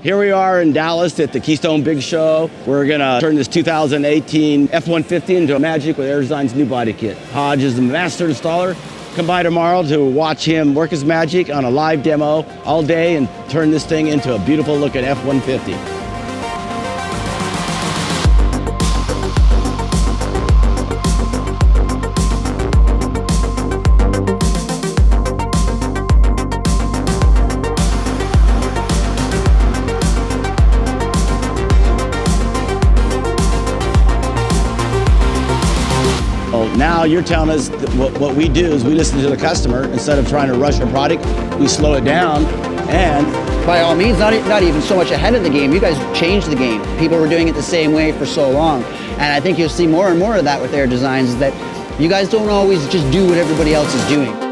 Here we are in Dallas at the Keystone Big Show. We're gonna turn this 2018 F-150 into a Magic with AirDesign's new body kit. Hodge is the master installer. Come by tomorrow to watch him work his magic on a live demo all day and turn this thing into a beautiful looking F-150. Now you're telling us that what we do is we listen to the customer. Instead of trying to rush a product, we slow it down. And by all means, not even so much ahead of the game. You guys changed the game. People were doing it the same way for so long. And I think you'll see more and more of that with AirDesigns, that you guys don't always just do what everybody else is doing.